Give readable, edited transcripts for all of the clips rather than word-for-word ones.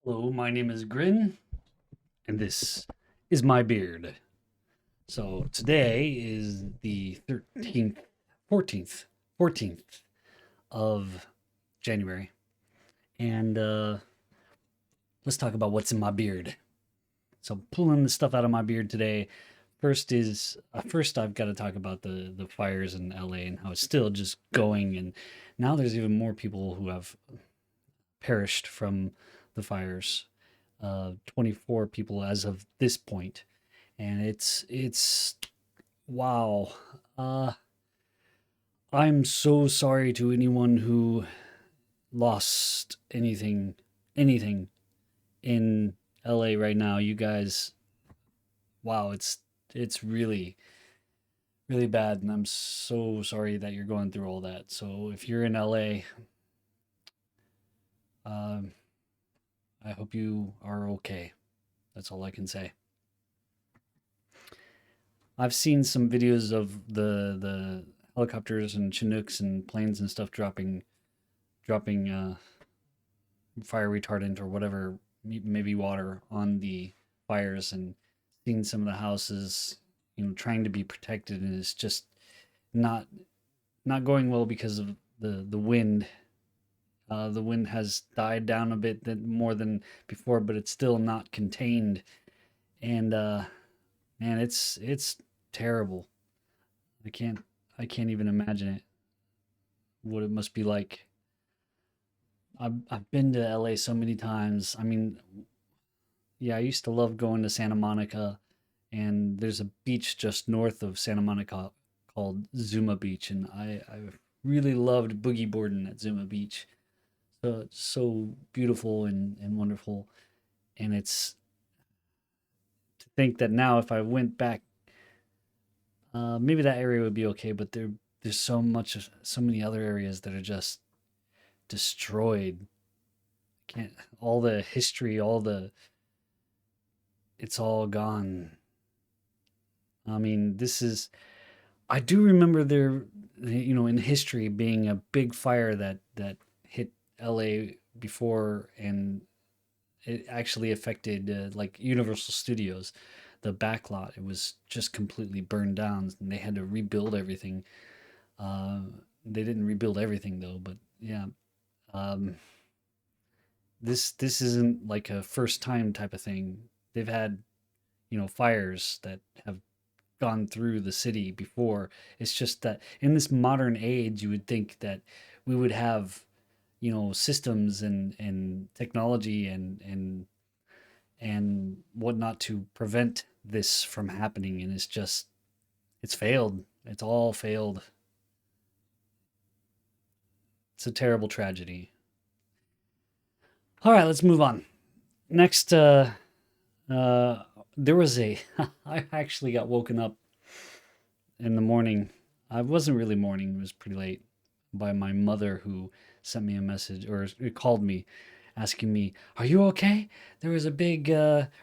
Hello, my name is Grin, and this is my beard. So today is the 13th, 14th, 14th of January, and let's talk about what's in my beard. So I'm pulling the stuff out of my beard today. First I've got to talk about the fires in LA and how it's still just going, and now there's even more people who have perished from the fires. 24 people as of this point, and it's wow. Uh, I'm so sorry to anyone who lost anything in LA right now. You guys, wow, it's really bad, and I'm so sorry that you're going through all that. So if you're in LA, um, I hope you are okay. That's all I can say. I've seen some videos of the helicopters and Chinooks and planes and stuff dropping fire retardant or whatever, maybe water on the fires, and seeing some of the houses, trying to be protected, and it's just not not going well because of the wind. The wind has died down a bit more than before, but it's still not contained, and man, it's terrible. I can't I can't even imagine it, what it must be like. I've been to LA so many times. I mean, yeah, I used to love going to Santa Monica, and there's a beach just north of Santa Monica called Zuma Beach, and I really loved boogie boarding at Zuma Beach. So it's so beautiful and wonderful, and it's to think that now if I went back, maybe that area would be okay, but there's so many other areas that are just destroyed. Can't all the history, all the it's all gone. I mean, this is I do remember there, in history being a big fire that hit LA before, and it actually affected like Universal Studios, the back lot. It was just completely burned down, and they had to rebuild everything. Uh, they didn't rebuild everything though, but yeah. Um, this isn't like a first time type of thing. They've had fires that have gone through the city before. It's just that in this modern age, you would think that we would have, systems and technology and whatnot to prevent this from happening. And it's failed. It's all failed. It's a terrible tragedy. All right, let's move on. Next, uh, there was a, I actually got woken up in the morning. I wasn't really morning, it was pretty late, by my mother, who sent me a message or called me asking me, "Are you okay? There was a big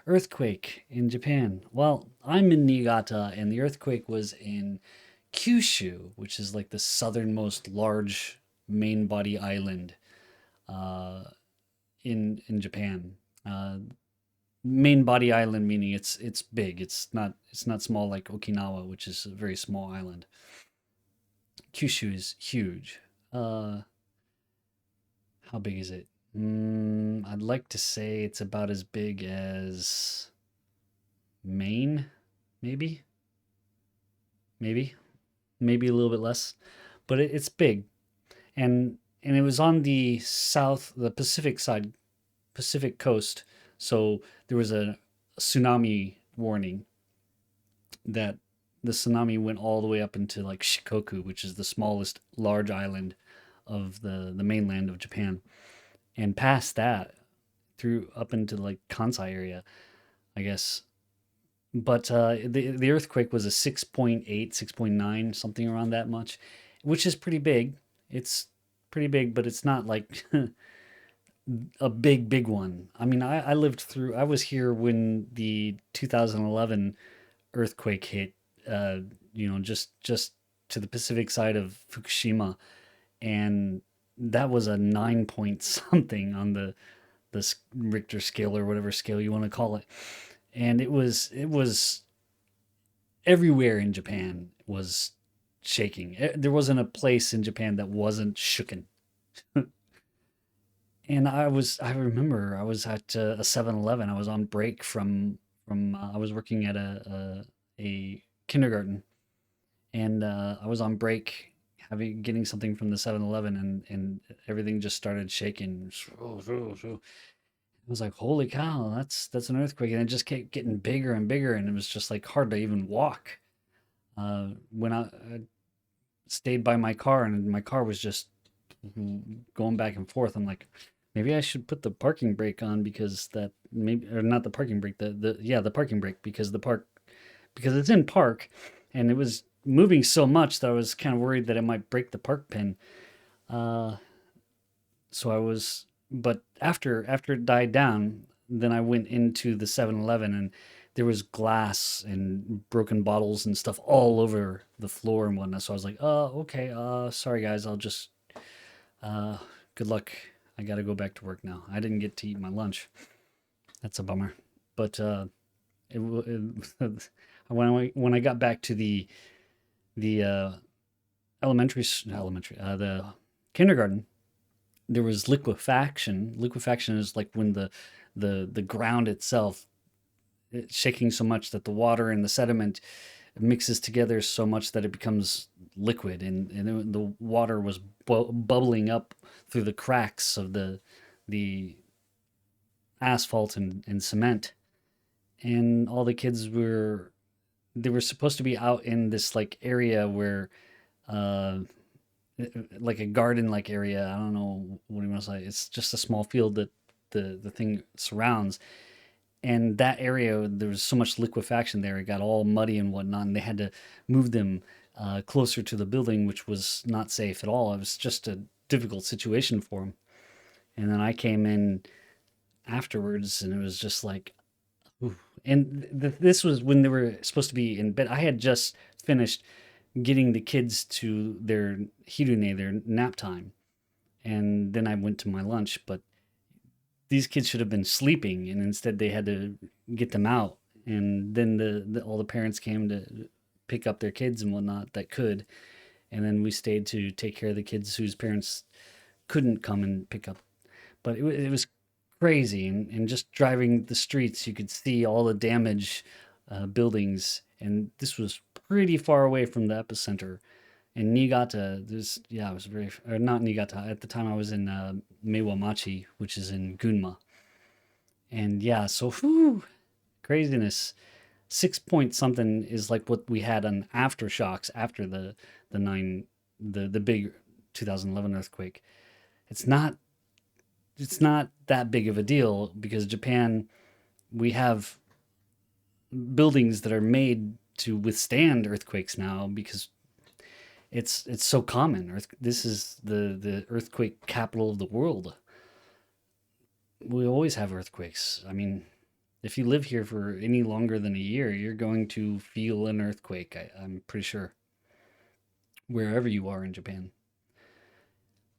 earthquake in Japan." Well, I'm in Niigata, and the earthquake was in Kyushu, which is like the southernmost large main body island uh, in Japan. Main body island meaning it's big. It's not small like Okinawa, which is a very small island. Kyushu is huge. Uh, how big is it? I'd like to say it's about as big as Maine, maybe, maybe, maybe a little bit less, but it's big, and it was on the Pacific side, Pacific coast. So there was a tsunami warning that the tsunami went all the way up into like Shikoku, which is the smallest large island of the mainland of Japan, and past that through up into like Kansai area, I guess. But the earthquake was a 6.8, 6.9, something around that much, which is pretty big. It's pretty big, but it's not like a big one. I mean, I lived through. I was here when the 2011 earthquake hit. Uh, just to the Pacific side of Fukushima, and that was a 9 point something on the Richter scale or whatever scale you want to call it, and it was everywhere in Japan was shaking. There wasn't a place in Japan that wasn't shooken. And I remember I was at a 7-Eleven. I was on break from I was working at a kindergarten, and I was on break having getting something from the 7-Eleven, and everything just started shaking. I was like, "Holy cow, that's an earthquake!" And it just kept getting bigger and bigger, and it was just like hard to even walk. When I stayed by my car, and my car was just going back and forth. I'm like, maybe I should put the parking brake on because that maybe or not the parking brake, the parking brake because the park because it's in park, and it was moving so much that I was kind of worried that it might break the park pin. Uh, so I was, but after it died down, then I went into the 7-Eleven, and there was glass and broken bottles and stuff all over the floor and whatnot. So I was like, okay, sorry guys, I'll just uh, good luck. I got to go back to work now. I didn't get to eat my lunch. That's a bummer. But it when I got back to the the kindergarten, there was liquefaction. Liquefaction is like when the ground itself it's shaking so much that the water and the sediment mixes together so much that it becomes liquid, and the water was bubbling up through the cracks of the asphalt and cement, and all the kids were they were supposed to be out in this like area where uh like a garden like area. I don't know what do you want to say. It's just a small field that the thing surrounds, and that area there was so much liquefaction there, it got all muddy and whatnot, and they had to move them closer to the building, which was not safe at all. It was just a difficult situation for them. And then I came in afterwards, and it was just like, ooh. And this was when they were supposed to be in bed. I had just finished getting the kids to their hirune, their nap time, and then I went to my lunch. But these kids should have been sleeping, and instead they had to get them out. And then all the parents came to pick up their kids and whatnot that could, and then we stayed to take care of the kids whose parents couldn't come and pick up. But it was crazy, and just driving the streets, you could see all the damage, buildings, and this was pretty far away from the epicenter. In Niigata, there's yeah, it was very or not Niigata. At the time, I was in Meiwamachi, which is in Gunma, and yeah, so whew, craziness. 6 point something is like what we had on aftershocks after the nine the big 2011 earthquake. It's not it's not that big of a deal because Japan we have buildings that are made to withstand earthquakes now because it's so common. This is the earthquake capital of the world. We always have earthquakes. I mean, if you live here for any longer than a year, you're going to feel an earthquake. I'm pretty sure wherever you are in Japan.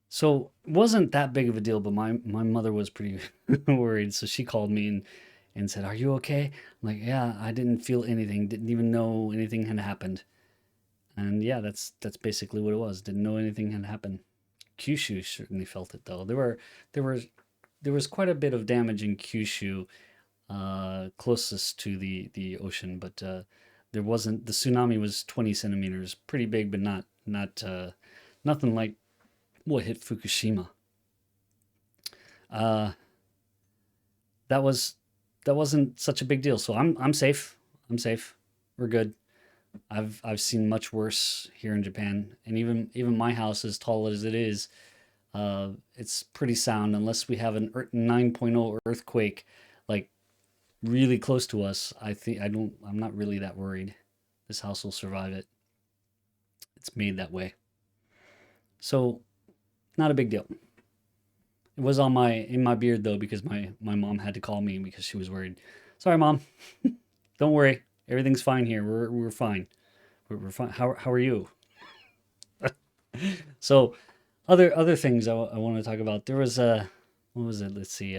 So it wasn't that big of a deal, but my mother was pretty worried. So she called me and said, "Are you okay?" I'm like, "Yeah, I didn't feel anything. Didn't even know anything had happened." And yeah, that's basically what it was. Didn't know anything had happened. Kyushu certainly felt it though. There were there was quite a bit of damage in Kyushu, closest to the ocean, but there wasn't. The tsunami was 20 centimeters, pretty big, but not nothing like what hit Fukushima. Uh, that was that wasn't such a big deal. So I'm safe. I'm safe. We're good. I've seen much worse here in Japan, and even my house, as tall as it is, it's pretty sound unless we have an 9.0 earthquake, like really close to us. I'm not really that worried. This house will survive it. It's made that way. So not a big deal. It was on my in my beard though because my mom had to call me because she was worried. Sorry, mom. Don't worry. Everything's fine here. We're fine. We're fine. How are you? So other things I want to talk about. There was a what was it? Let's see.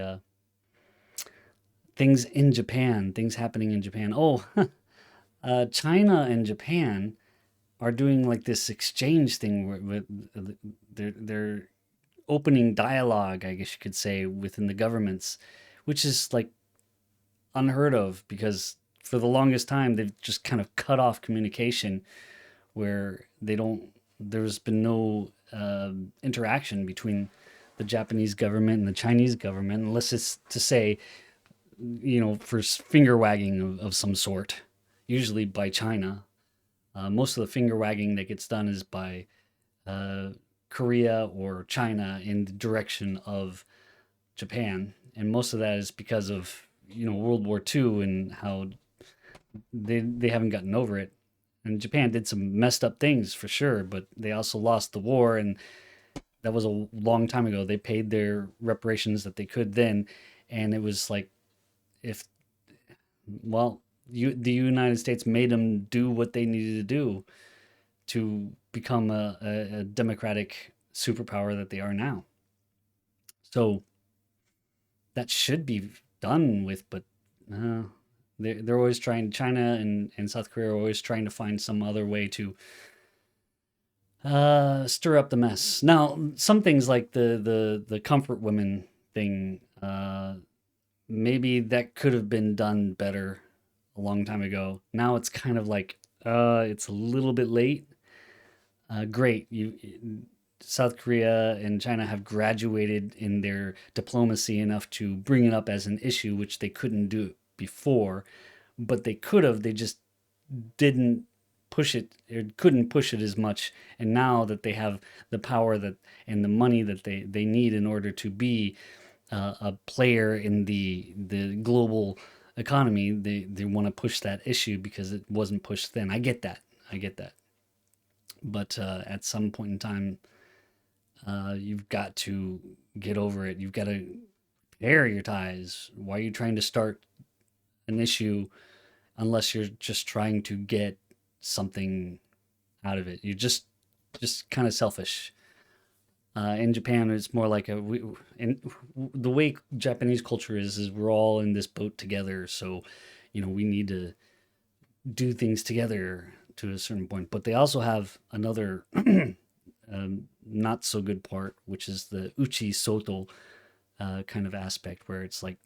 things in Japan, things happening in Japan. Oh, China and Japan are doing like this exchange thing with they're opening dialogue, I guess you could say, within the governments, which is like unheard of because for the longest time they've just kind of cut off communication where they don't. There's been no interaction between the Japanese government and the Chinese government, unless it's to say, for finger wagging of some sort, usually by China. Most of the finger wagging that gets done is by uh, Korea or China in the direction of Japan, and most of that is because of World War II and how they haven't gotten over it. And Japan did some messed up things for sure, but they also lost the war, and that was a long time ago. They paid their reparations that they could then, and it was like if well, the United States made them do what they needed to do to become a democratic superpower that they are now. So that should be done with, but uh, they're always trying. China and South Korea are always trying to find some other way to stir up the mess. Now, some things like the comfort women thing, maybe that could have been done better a long time ago. Now it's kind of like it's a little bit late. Great, you South Korea and China have graduated in their diplomacy enough to bring it up as an issue, which they couldn't do before, but they could have. They just didn't push it or couldn't push it as much. And now that they have the power that and the money that they need in order to be a player in the global economy, they want to push that issue because it wasn't pushed then. I get that. I get that. But at some point in time, you've got to get over it. You've got to air your ties. Why are you trying to start an issue unless you're just trying to get something out of it? You're just kind of selfish. In Japan, it's more like and the way Japanese culture is we're all in this boat together. So, we need to do things together to a certain point. But they also have another not so good part, which is the uchi soto kind of aspect, where it's like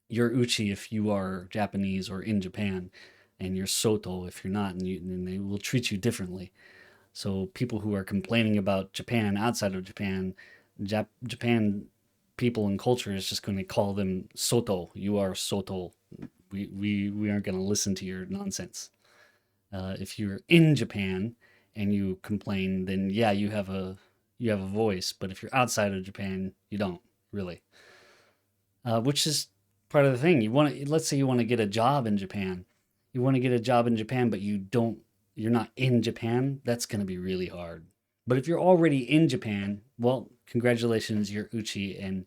you're uchi if you are Japanese or in Japan, and you're soto if you're not, and they will treat you differently. So people who are complaining about Japan outside of Japan, Japan people and culture is just going to call them soto. You are soto. We aren't going to listen to your nonsense. If you're in Japan and you complain, then yeah, you have a voice. But if you're outside of Japan, you don't really. Which is part of the thing. You want to, let's say you want to get a job in Japan. You want to get a job in Japan, but you're not in Japan. That's going to be really hard. But if you're already in Japan, well, congratulations, you're Uchi, and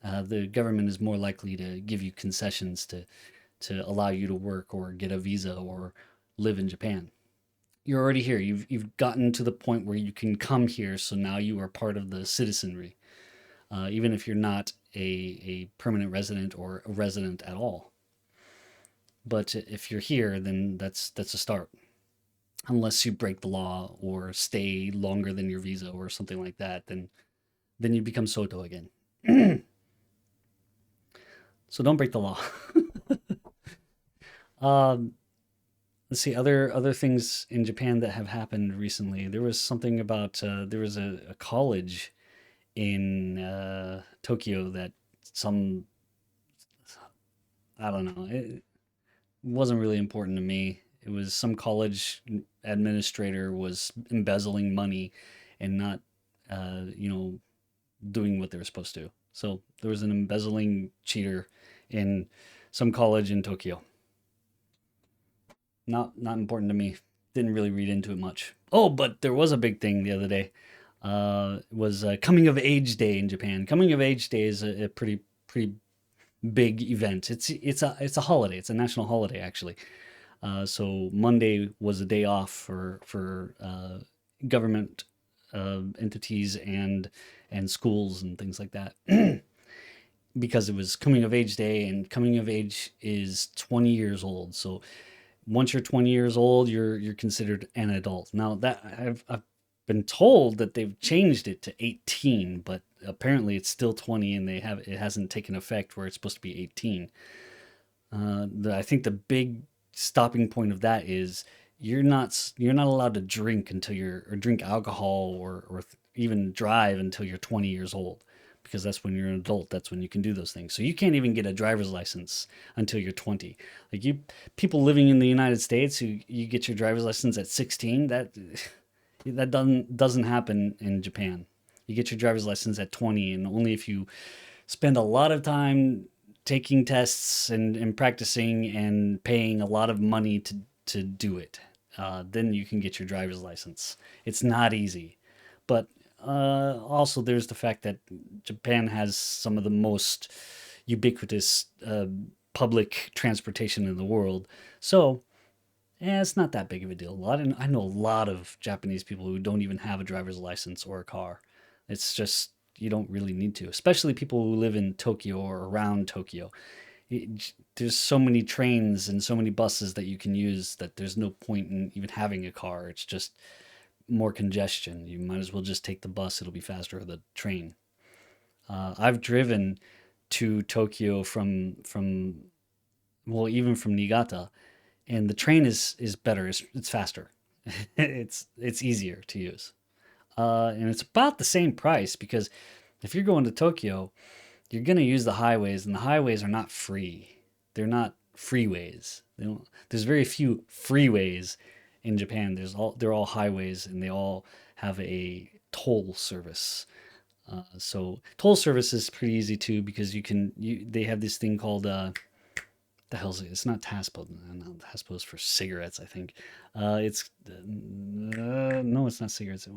the government is more likely to give you concessions to allow you to work or get a visa or live in Japan. You're already here. You've gotten to the point where you can come here, so now you are part of the citizenry, even if you're not a permanent resident or a resident at all. But if you're here, then that's a start. Unless you break the law or stay longer than your visa or something like that, then you become Soto again. So don't break the law. um, let's see other things in Japan that have happened recently. There was something about there was a college in Tokyo that some I don't know. It wasn't really important to me. It was some college administrator was embezzling money and not, you know, doing what they were supposed to. So there was an embezzling cheater in some college in Tokyo. Not important to me. Didn't really read into it much. Oh, but there was a big thing the other day. Was coming of age day in Japan. Coming of age day is a pretty big event. It's a holiday. It's a national holiday actually. So Monday was a day off for government entities and schools and things like that. because it was coming of age day, and coming of age is 20 years old. So once you're 20 years old, you're considered an adult. Now that I've been told that they've changed it to 18, but apparently it's still 20, and it hasn't taken effect where it's supposed to be 18. I think the big stopping point of that is you're not allowed to drink until you're or drink alcohol or even drive until you're 20 years old, because that's when you're an adult. That's when you can do those things. So you can't even get a driver's license until you're 20. Like you people living in the United States who you get your driver's license at 16, that doesn't happen in Japan. You get your driver's license at 20, and only if you spend a lot of time taking tests and practicing and paying a lot of money to do it. Then you can get your driver's license. It's not easy. But also, there's the fact that Japan has some of the most ubiquitous public transportation in the world. So, it's not that big of a deal. I know a lot of Japanese people who don't even have a driver's license or a car. It's just you don't really need to, especially people who live in Tokyo or around Tokyo. There's so many trains and so many buses that you can use that there's no point in even having a car. It's just more congestion. You might as well just take the bus. It'll be faster, or the train. I've driven to Tokyo from well, even from Niigata, and the train is better. It's faster. It's easier to use, and it's about the same price, because if you're going to Tokyo, you're going to use the highways, and the highways are not free. They're not freeways. There's very few freeways in Japan. They're all highways, and they all have a toll service. So toll service is pretty easy too, because they have this thing called the hell's it? It's not Taspo. No, Taspo is for cigarettes, I think. It's no, it's not cigarettes.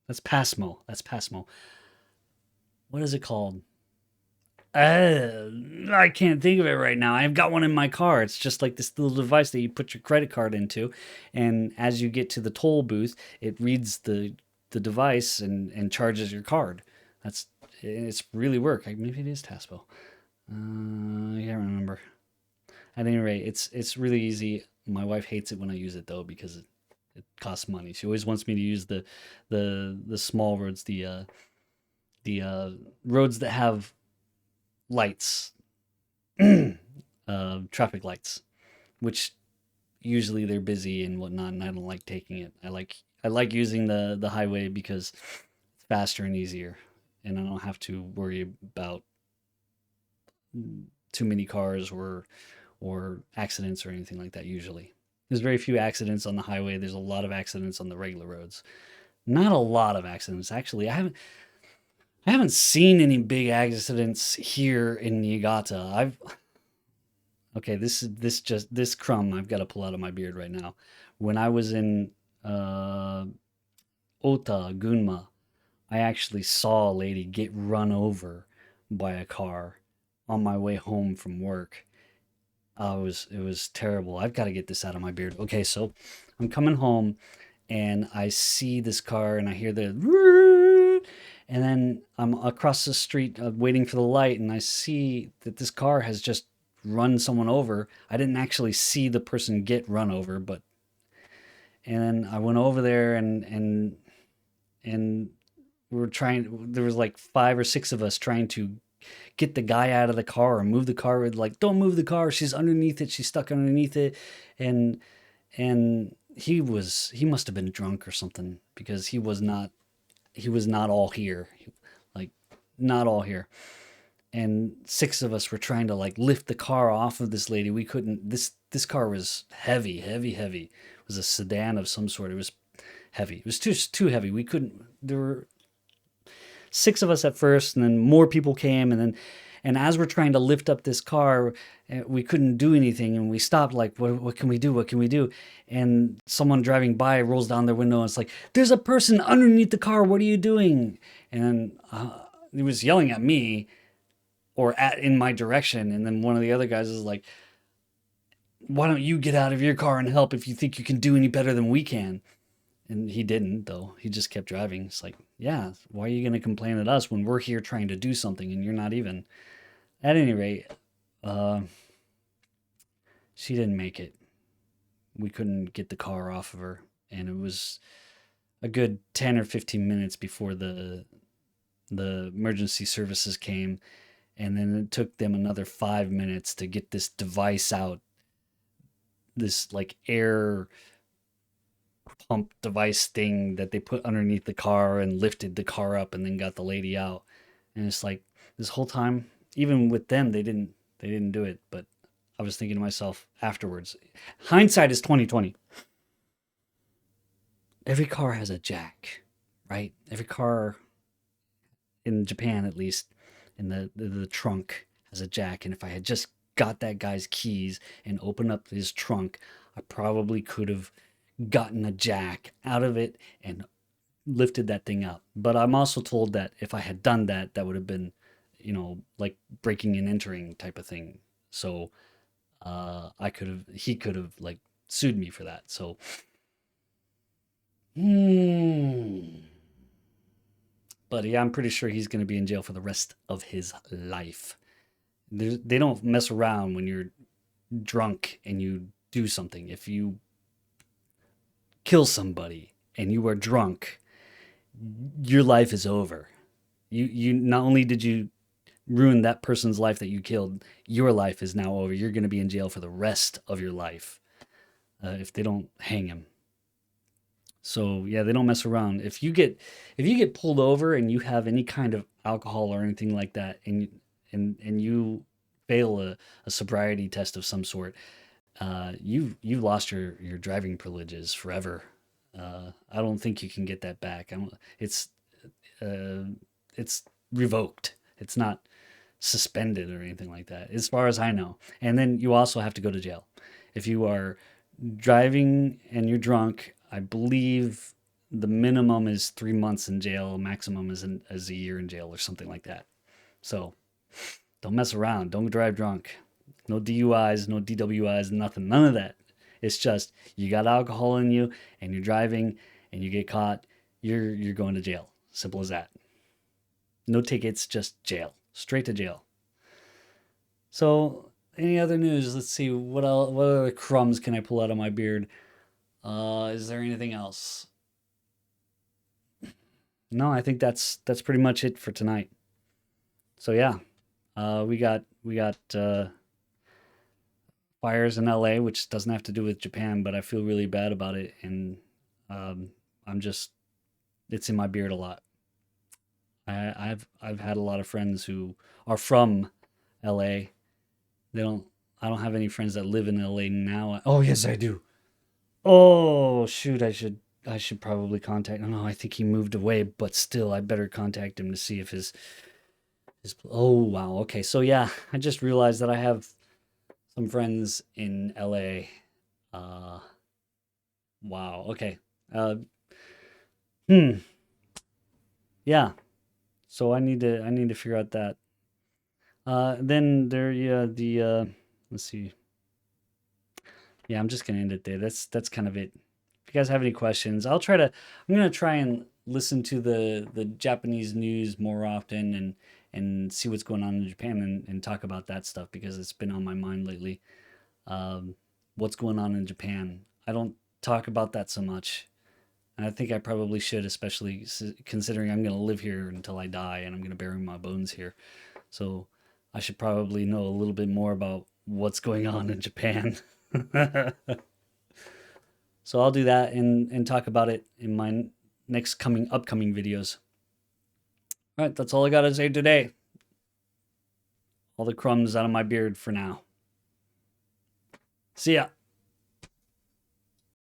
That's Pasmo. That's Pasmo. What is it called? I can't think of it right now. I've got one in my car. It's just like this little device that you put your credit card into, and as you get to the toll booth, it reads the device and charges your card. It's really work. Maybe it is Taspo. I can't remember. At any rate, it's really easy. My wife hates it when I use it though, because it costs money. She always wants me to use the small roads, the roads that have lights, traffic lights, which usually they're busy and whatnot, and I don't like taking it. I like using the highway because it's faster and easier, and I don't have to worry about too many cars or accidents or anything like that. Usually, there's very few accidents on the highway. There's a lot of accidents on the regular roads. Not a lot of accidents, actually. I haven't seen any big accidents here in Niigata. I've Okay, this crumb I've got to pull out of my beard right now. When I was in uh, Ota, Gunma, I actually saw a lady get run over by a car on my way home from work. It was terrible. I've got to get this out of my beard. Okay, so I'm coming home, and I see this car, and I hear the, and then I'm across the street waiting for the light, and I see that this car has just run someone over. I didn't actually see the person get run over, but and then I went over there, and we were trying. There was like five or six of us trying to get the guy out of the car or move the car. We're like, don't move the car. She's underneath it. She's stuck underneath it, and he must have been drunk or something, because he was not all here, like not all here. And six of us were trying to like lift the car off of this lady. We couldn't. This car was heavy, heavy, heavy. It was a sedan of some sort. It was heavy. It was too heavy. We couldn't. There were six of us at first, and then more people came, and as we're trying to lift up this car, we couldn't do anything, and we stopped. Like, what can we do? What can we do? And someone driving by rolls down their window, and it's like, "There's a person underneath the car. What are you doing?" And he was yelling at me, or in my direction, and then one of the other guys is like, "Why don't you get out of your car and help if you think you can do any better than we can?" And he didn't, though. He just kept driving. It's like, yeah, why are you going to complain at us when we're here trying to do something and you're not even? At any rate, uh, she didn't make it. We couldn't get the car off of her, and it was a good 10 or 15 minutes before the emergency services came, and then it took them another 5 minutes to get this device out, this like air pump device thing that they put underneath the car and lifted the car up and then got the lady out. And it's like this whole time, even with them, they didn't do it. But I was thinking to myself afterwards, hindsight is 2020. Every car has a jack, right? Every car in Japan, at least, in the trunk has a jack. And if I had just got that guy's keys and opened up his trunk, I probably could have gotten a jack out of it and lifted that thing up. But I'm also told that if I had done that, that would have been, like breaking and entering type of thing. So he could have like sued me for that. So, hmm. But yeah, I'm pretty sure he's going to be in jail for the rest of his life. They don't mess around when you're drunk and you do something. If you kill somebody and you are drunk, your life is over. You not only did you ruin that person's life that you killed, your life is now over. You're going to be in jail for the rest of your life if they don't hang him. So yeah, they don't mess around. If you get pulled over and you have any kind of alcohol or anything like that, and you fail a sobriety test of some sort, you've lost your driving privileges forever. I don't think you can get that back. I don't, uh, it's revoked. It's not suspended or anything like that, as far as I know. And then you also have to go to jail if you are driving and you're drunk. I believe the minimum is 3 months in jail, maximum is a year in jail or something like that. So don't mess around. Don't drive drunk. No DUIs, no DWIs, nothing. None of that. It's just you got alcohol in you and you're driving and you get caught, you're going to jail. Simple as that. No tickets, just jail. Straight to jail. So, any other news? Let's see what else, what other crumbs can I pull out of my beard? Is there anything else? No, I think that's pretty much it for tonight. So yeah, we got fires in LA, which doesn't have to do with Japan, but I feel really bad about it, and um, I'm just it's in my beard a lot. I've had a lot of friends who are from LA. They don't. I don't have any friends that live in LA now. Oh yes, I do. Oh shoot, I should probably contact. No, I think he moved away, but still, I better contact him to see if his. Oh wow, okay. So yeah, I just realized that I have some friends in LA. Uh, wow. Okay. Uh, hmm. Yeah. So I need to figure out that. Then there, yeah, let's see. Yeah, I'm just gonna end it there. That's kind of it. If you guys have any questions, I'm gonna try and listen to the Japanese news more often and see what's going on in Japan and talk about that stuff because it's been on my mind lately. Um, what's going on in Japan? I don't talk about that so much. And I think I probably should, especially considering I'm going to live here until I die and I'm going to bury my bones here. So I should probably know a little bit more about what's going on in Japan. So I'll do that and talk about it in my next upcoming videos. All right, that's all I got to say today. All the crumbs out of my beard for now. See ya.